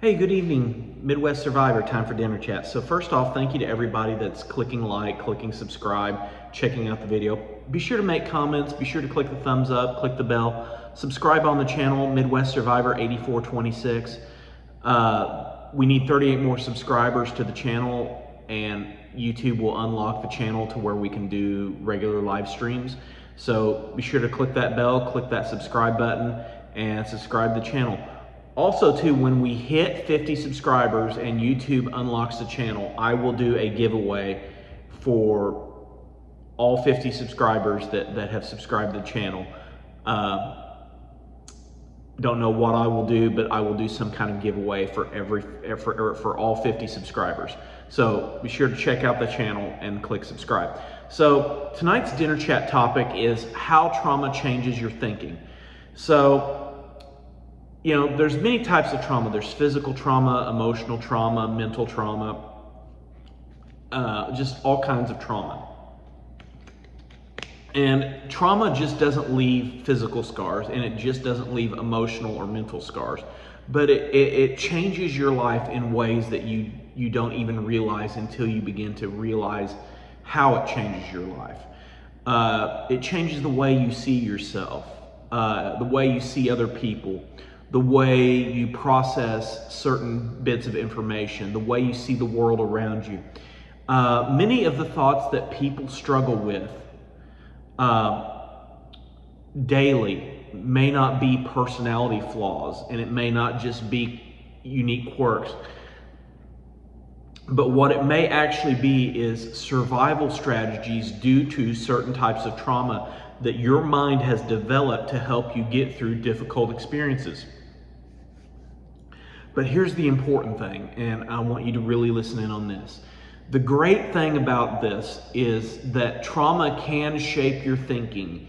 Hey, good evening, Midwest Survivor, time for dinner chat. So first off, thank you to everybody that's clicking like, clicking subscribe, checking out the video. Be sure to make comments, be sure to click the thumbs up, click the bell, subscribe on the channel, Midwest Survivor 8426. We need 38 more subscribers to the channel, and YouTube will unlock the channel to where we can do regular live streams. So be sure to click that bell, click that subscribe button, and subscribe to the channel. Also too, when we hit 50 subscribers and YouTube unlocks the channel, I will do a giveaway for all 50 subscribers that have subscribed to the channel. Don't know what I will do, but I will do some kind of giveaway for all 50 subscribers. So be sure to check out the channel and click subscribe. So tonight's dinner chat topic is how trauma changes your thinking. So, you know, there's many types of trauma. There's physical trauma, emotional trauma, mental trauma, just all kinds of trauma. And trauma just doesn't leave physical scars, and it just doesn't leave emotional or mental scars, but it changes your life in ways that you don't even realize until you begin to realize how it changes your life. It changes the way you see yourself, the way you see other people, the way you process certain bits of information, the way you see the world around you. Many of the thoughts that people struggle with daily may not be personality flaws, and it may not just be unique quirks, but what it may actually be is survival strategies due to certain types of trauma that your mind has developed to help you get through difficult experiences. But here's the important thing, and I want you to really listen in on this. The great thing about this is that trauma can shape your thinking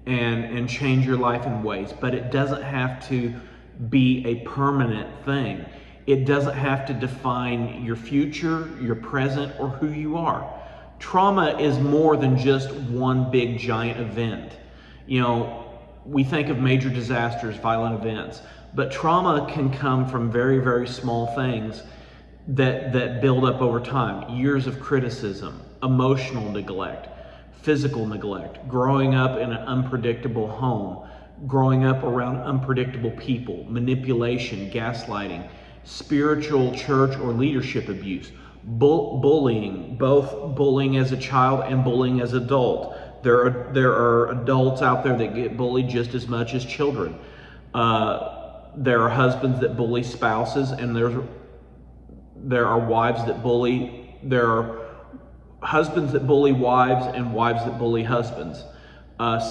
and change your life in ways, but it doesn't have to be a permanent thing. It doesn't have to define your future, your present, or who you are. Trauma is more than just one big giant event. You know, we think of major disasters, violent events, but trauma can come from very, very small things that build up over time. Years of criticism, emotional neglect, physical neglect, growing up in an unpredictable home, growing up around unpredictable people, manipulation, gaslighting, spiritual, church, or leadership abuse, bullying, both bullying as a child and bullying as an adult. There are adults out there that get bullied just as much as children. There are husbands that bully spouses, and there are wives that bully. There are husbands that bully wives and wives that bully husbands.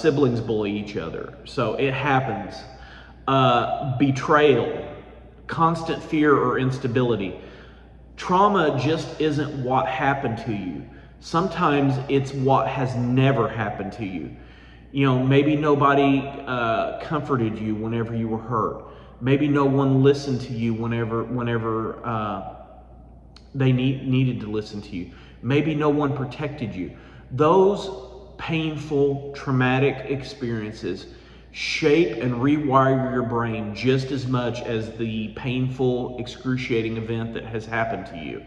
Siblings bully each other. So it happens. Betrayal, constant fear or instability. Trauma just isn't what happened to you. Sometimes it's what has never happened to you. You know, maybe nobody comforted you whenever you were hurt. Maybe no one listened to you whenever they needed to listen to you. Maybe no one protected you. Those painful, traumatic experiences shape and rewire your brain just as much as the painful, excruciating event that has happened to you.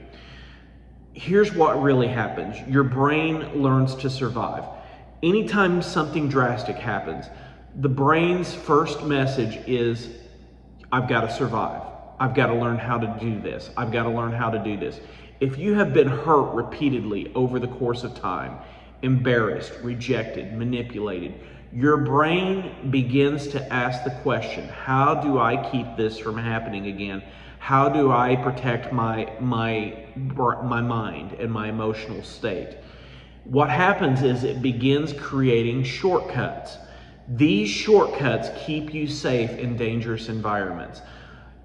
Here's what really happens. Your brain learns to survive. Anytime something drastic happens, the brain's first message is, I've got to survive. I've got to learn how to do this. I've got to learn how to do this. If you have been hurt repeatedly over the course of time, embarrassed, rejected, manipulated, your brain begins to ask the question, how do I keep this from happening again? How do I protect my mind and my emotional state? What happens is it begins creating shortcuts. These shortcuts keep you safe in dangerous environments.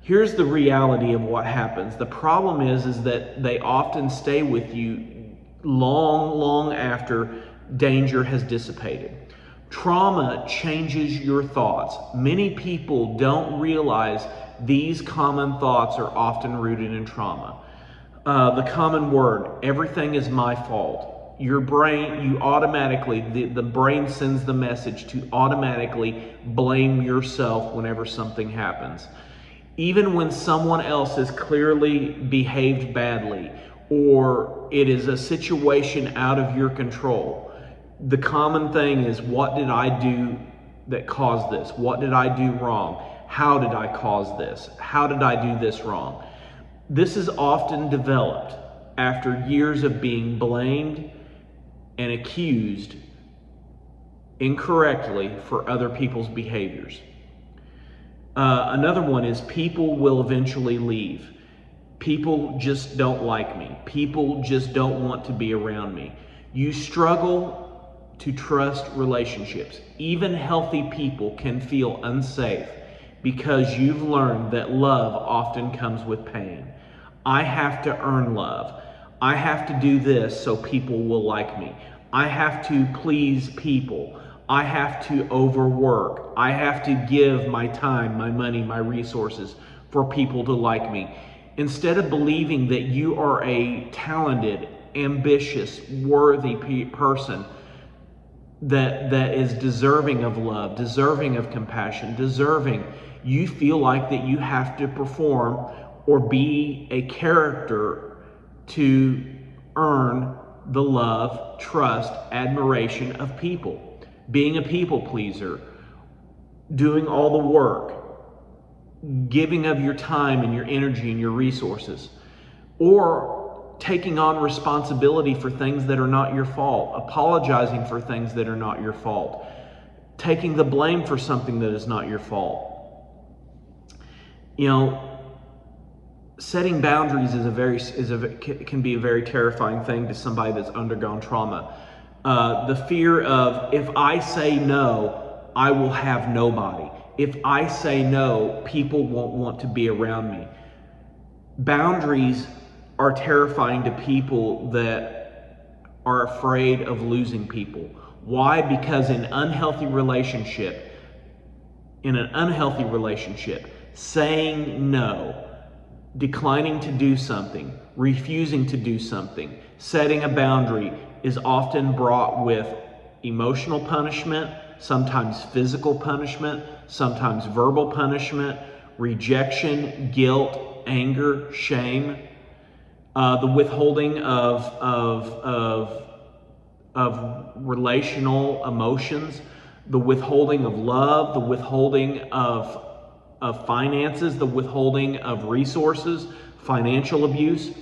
Here's the reality of what happens. The problem is that they often stay with you long after danger has dissipated. Trauma changes your thoughts. Many people don't realize these common thoughts are often rooted in trauma. The common word, everything is my fault. Your brain, the brain sends the message to automatically blame yourself whenever something happens. Even when someone else has clearly behaved badly, or it is a situation out of your control, the common thing is, what did I do that caused this? What did I do wrong? How did I cause this? How did I do this wrong? This is often developed after years of being blamed and accused incorrectly for other people's behaviors. Another one is, people will eventually leave. People just don't like me. People just don't want to be around me. You struggle to trust relationships. Even healthy people can feel unsafe because you've learned that love often comes with pain. I have to earn love. I have to do this so people will like me. I have to please people. I have to overwork. I have to give my time, my money, my resources for people to like me. Instead of believing that you are a talented, ambitious, worthy person that is deserving of love, deserving of compassion, you feel like that you have to perform or be a character to earn the love, trust, admiration of people. Being a people pleaser, doing all the work, giving of your time and your energy and your resources, or taking on responsibility for things that are not your fault, apologizing for things that are not your fault, taking the blame for something that is not your fault. You know, setting boundaries can be a very terrifying thing to somebody that's undergone trauma. The fear of, if I say no, I will have nobody. If I say no, people won't want to be around me. Boundaries are terrifying to people that are afraid of losing people. Why? Because in an unhealthy relationship, saying no, declining to do something, refusing to do something, setting a boundary is often brought with emotional punishment, sometimes physical punishment, sometimes verbal punishment, rejection, guilt, anger, shame, the withholding of relational emotions, the withholding of love, the withholding of finances, the withholding of resources, financial abuse.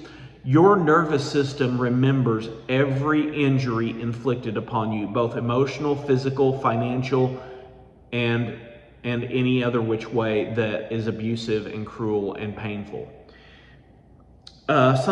Your nervous system remembers every injury inflicted upon you, both emotional, physical, financial, and any other which way that is abusive and cruel and painful. There's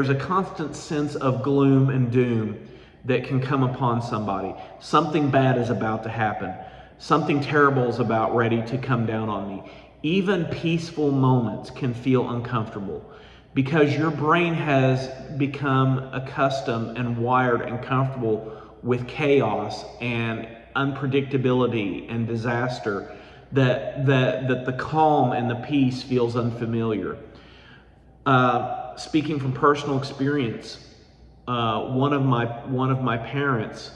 a constant sense of gloom and doom that can come upon somebody. Something bad is about to happen. Something terrible is about ready to come down on me. Even peaceful moments can feel uncomfortable because your brain has become accustomed and wired and comfortable with chaos and unpredictability and disaster, that the calm and the peace feels unfamiliar. Speaking from personal experience, one of my parents,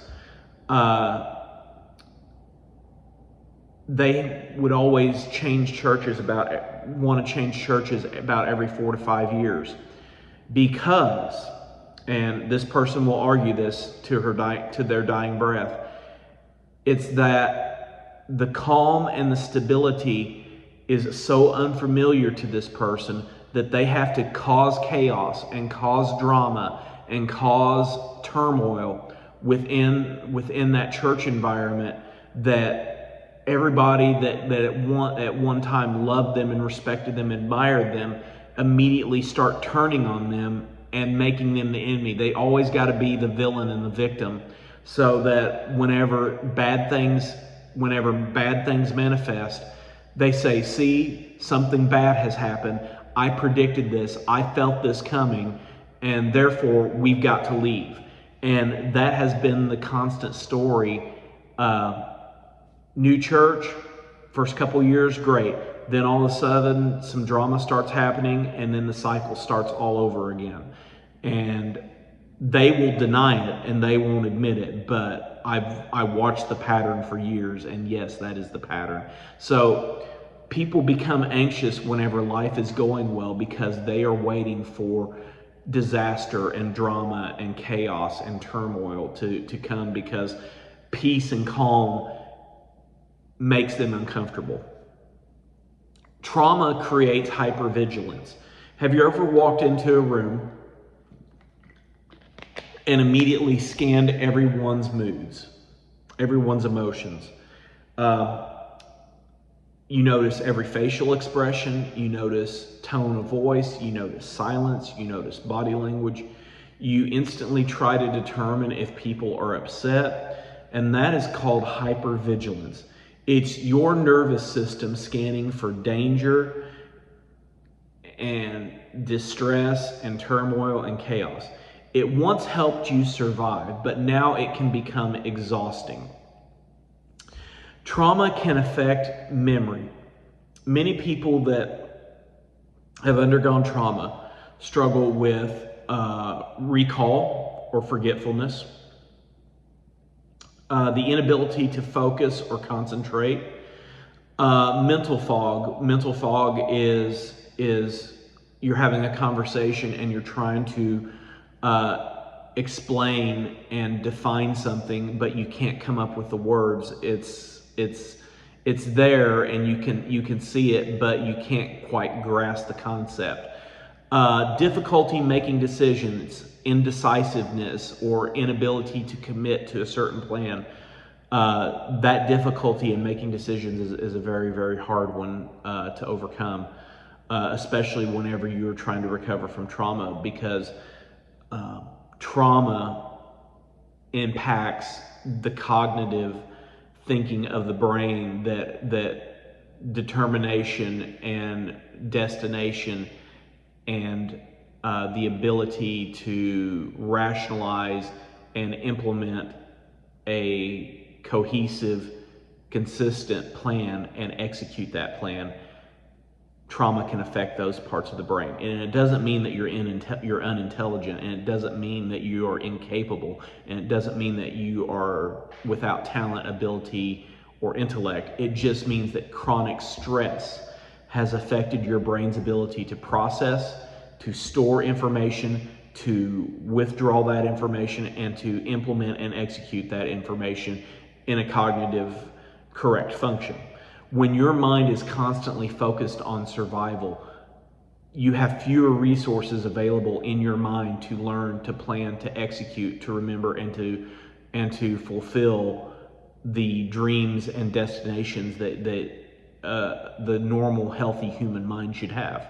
they would always want to change churches about every 4 to 5 years, because, and this person will argue this to their dying breath, it's that the calm and the stability is so unfamiliar to this person that they have to cause chaos and cause drama and cause turmoil within that church environment, that everybody that at one time loved them and respected them, admired them, immediately start turning on them and making them the enemy. They always got to be the villain and the victim, so that whenever bad things manifest, they say, see, something bad has happened. I predicted this. I felt this coming, and therefore we've got to leave. And that has been the constant story. New church, first couple years, great. Then all of a sudden, some drama starts happening, and then the cycle starts all over again. And they will deny it, and they won't admit it, but I watched the pattern for years, and yes, that is the pattern. So people become anxious whenever life is going well because they are waiting for disaster and drama and chaos and turmoil to come, because peace and calm makes them uncomfortable. Trauma creates hypervigilance. Have you ever walked into a room and immediately scanned everyone's moods, everyone's emotions? You notice every facial expression, you notice tone of voice, you notice silence, you notice body language. You instantly try to determine if people are upset, and that is called hypervigilance. It's your nervous system scanning for danger and distress and turmoil and chaos. It once helped you survive, but now it can become exhausting. Trauma can affect memory. Many people that have undergone trauma struggle with recall or forgetfulness, the inability to focus or concentrate, mental fog. Mental fog is you're having a conversation and you're trying to explain and define something, but you can't come up with the words. It's there and you can see it, but you can't quite grasp the concept. Difficulty making decisions, indecisiveness, or inability to commit to a certain plan. That difficulty in making decisions is a very, very hard one to overcome, especially whenever you're trying to recover from trauma, because trauma impacts the cognitive thinking of the brain, that determination and destination and the ability to rationalize and implement a cohesive, consistent plan and execute that plan. Trauma can affect those parts of the brain. And it doesn't mean that you're unintelligent, and it doesn't mean that you are incapable, and it doesn't mean that you are without talent, ability, or intellect. It just means that chronic stress has affected your brain's ability to process, to store information, to withdraw that information, and to implement and execute that information in a cognitive correct function. When your mind is constantly focused on survival, you have fewer resources available in your mind to learn, to plan, to execute, to remember, and to fulfill the dreams and destinations that the normal, healthy human mind should have.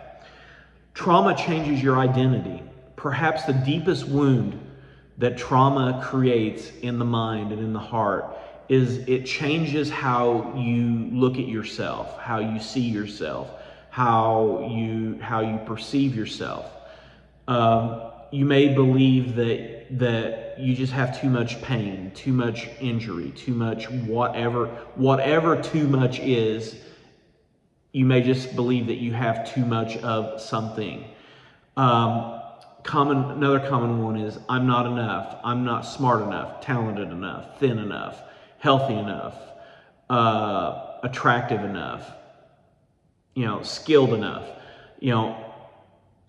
Trauma changes your identity. Perhaps the deepest wound that trauma creates in the mind and in the heart is it changes how you look at yourself, how you see yourself, how you perceive yourself. You may believe that you just have too much pain, too much injury, too much whatever too much is. You may just believe that you have too much of something. Another common one is, I'm not enough, I'm not smart enough, talented enough, thin enough, healthy enough, attractive enough, skilled enough.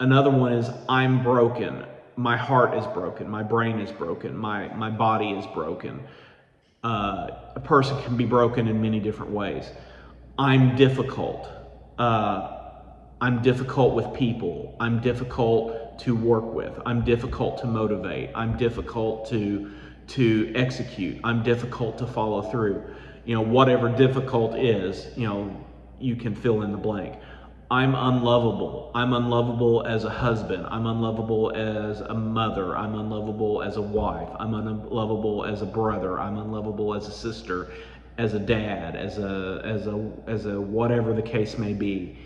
Another one is, I'm broken, my heart is broken, my brain is broken, my body is broken. A person can be broken in many different ways. I'm difficult. I'm difficult with people. I'm difficult to work with. I'm difficult to motivate. I'm difficult to execute. I'm difficult to follow through. Whatever difficult is, you can fill in the blank. I'm unlovable. I'm unlovable as a husband. I'm unlovable as a mother. I'm unlovable as a wife. I'm unlovable as a brother. I'm unlovable as a sister, as a dad, as a whatever the case may be.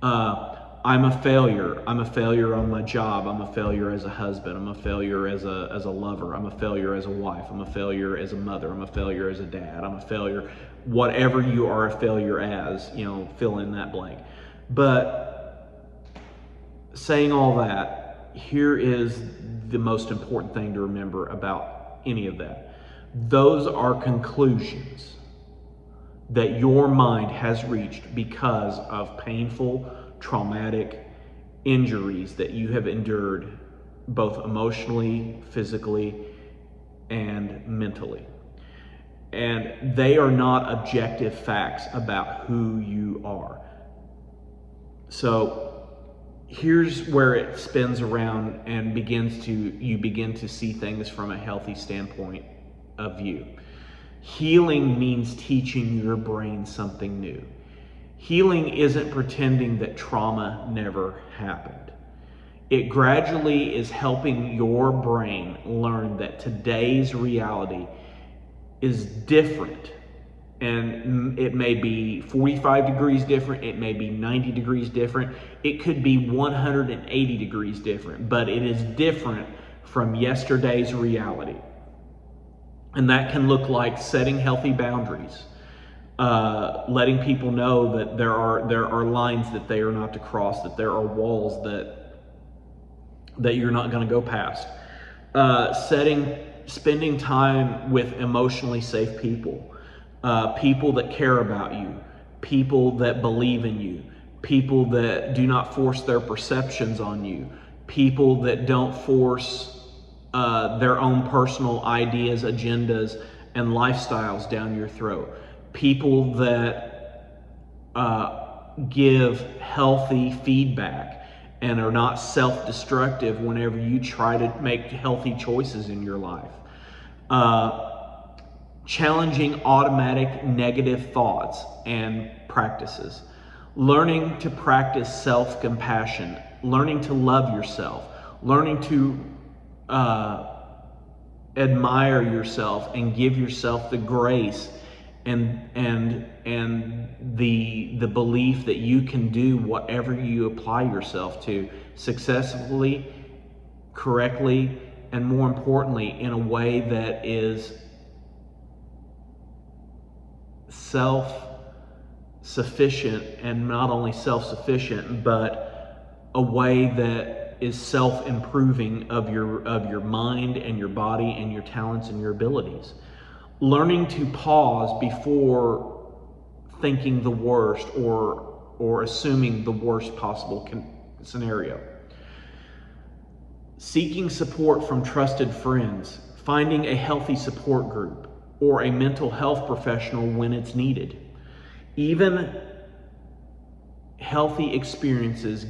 I'm a failure. I'm a failure on my job. I'm a failure as a husband. I'm a failure as a lover. I'm a failure as a wife. I'm a failure as a mother. I'm a failure as a dad. I'm a failure. Whatever you are a failure as, fill in that blank. But saying all that, here is the most important thing to remember about any of that. Those are conclusions. that your mind has reached because of painful, traumatic injuries that you have endured, both emotionally, physically, and mentally. And they are not objective facts about who you are. So here's where it spins around and you begin to see things from a healthy standpoint of view. Healing means teaching your brain something new. Healing isn't pretending that trauma never happened. It gradually is helping your brain learn that today's reality is different. And it may be 45 degrees different, it may be 90 degrees different, it could be 180 degrees different, but it is different from yesterday's reality. And that can look like setting healthy boundaries, letting people know that there are lines that they are not to cross, that there are walls that you're not going to go past. Spending time with emotionally safe people, people that care about you, people that believe in you, people that do not force their perceptions on you, people that don't force their own personal ideas, agendas, and lifestyles down your throat. People that give healthy feedback and are not self-destructive whenever you try to make healthy choices in your life. Challenging automatic negative thoughts and practices. Learning to practice self-compassion. Learning to love yourself. Learning to admire yourself and give yourself the grace and the belief that you can do whatever you apply yourself to successfully, correctly, and more importantly, in a way that is self-sufficient, and not only self-sufficient, but a way that is self-improving of your mind and your body and your talents and your abilities. Learning to pause before thinking the worst or assuming the worst possible scenario. Seeking support from trusted friends, finding a healthy support group or a mental health professional when it's needed. Even healthy experiences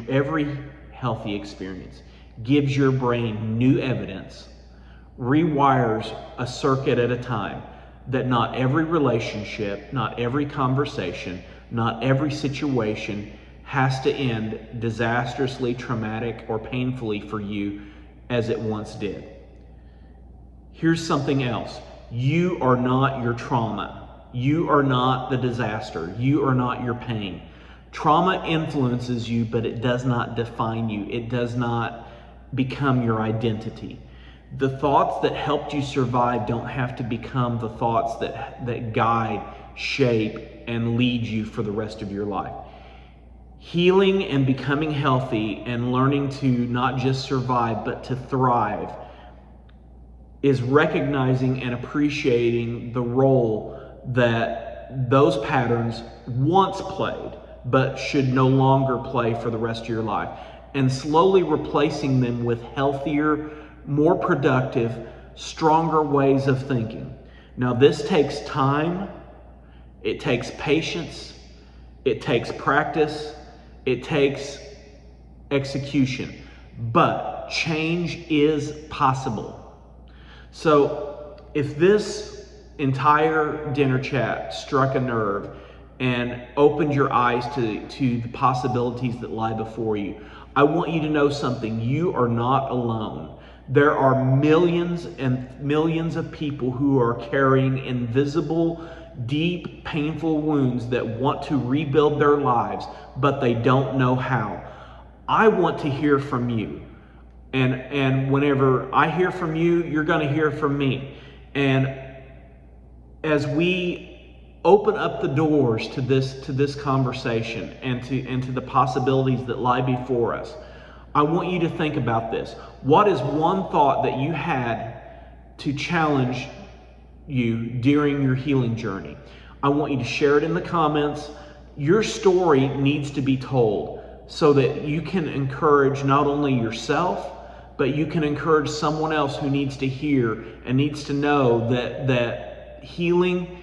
every healthy experience gives your brain new evidence, rewires a circuit at a time, that not every relationship, not every conversation, not every situation has to end disastrously, traumatic, or painfully for you as it once did. Here's something else. You are not your trauma. You are not the disaster. You are not your pain. Trauma influences you, but it does not define you. It does not become your identity. The thoughts that helped you survive don't have to become the thoughts that guide, shape, and lead you for the rest of your life. Healing and becoming healthy and learning to not just survive, but to thrive is recognizing and appreciating the role that those patterns once played, but should no longer play for the rest of your life, and slowly replacing them with healthier, more productive, stronger ways of thinking. Now, this takes time, it takes patience, it takes practice, it takes execution, but change is possible. So if this entire dinner chat struck a nerve and opened your eyes to the possibilities that lie before you, I want you to know something. You are not alone. There are millions and millions of people who are carrying invisible, deep, painful wounds that want to rebuild their lives, but they don't know how. I want to hear from you. And whenever I hear from you, you're going to hear from me. And as we open up the doors to this conversation and to the possibilities that lie before us, I want you to think about this. What is one thought that you had to challenge you during your healing journey? I want you to share it in the comments. Your story needs to be told so that you can encourage not only yourself, but you can encourage someone else who needs to hear and needs to know that healing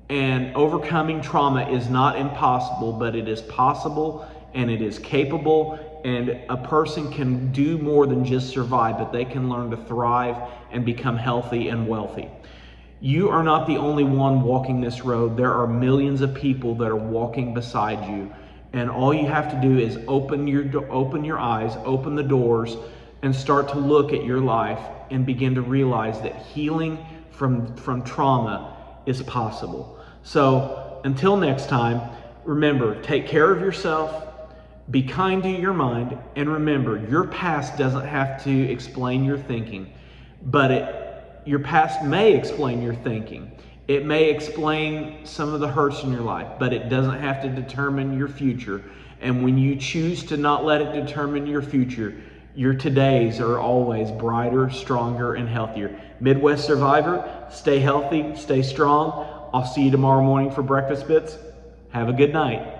and overcoming trauma is not impossible, but it is possible and it is capable, and a person can do more than just survive, but they can learn to thrive and become healthy and wealthy. You are not the only one walking this road. There are millions of people that are walking beside you, and all you have to do is open your eyes, open the doors, and start to look at your life and begin to realize that healing from trauma is possible. So until next time, remember, take care of yourself, be kind to your mind, and remember, your past doesn't have to explain your thinking, but your past may explain your thinking. It may explain some of the hurts in your life, but it doesn't have to determine your future. And when you choose to not let it determine your future, your todays are always brighter, stronger, and healthier. Midwest Survivor, stay healthy, stay strong. I'll see you tomorrow morning for Breakfast Bits. Have a good night.